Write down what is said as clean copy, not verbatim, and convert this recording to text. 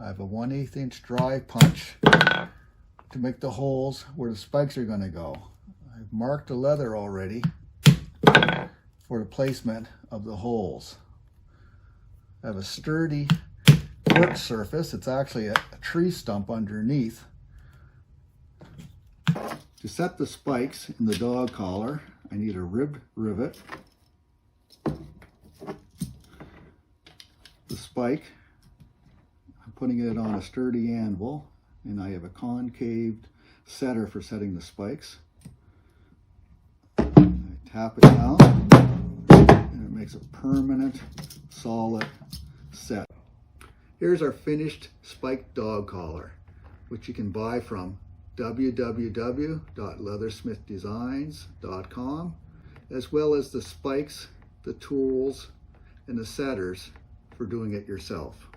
I have a 1/8 inch drive punch to make the holes where the spikes are going to go. I've marked the leather already for the placement of the holes. I have a sturdy work surface. It's actually a tree stump underneath. To set the spikes in the dog collar, I need a ribbed rivet. The spike, I'm putting it on a sturdy anvil, and I have a concave setter for setting the spikes. I tap it down, and it makes a permanent, solid set. Here's our finished spiked dog collar, which you can buy from www.leathersmithdesigns.com, as well as the spikes, the tools, and the setters for doing it yourself.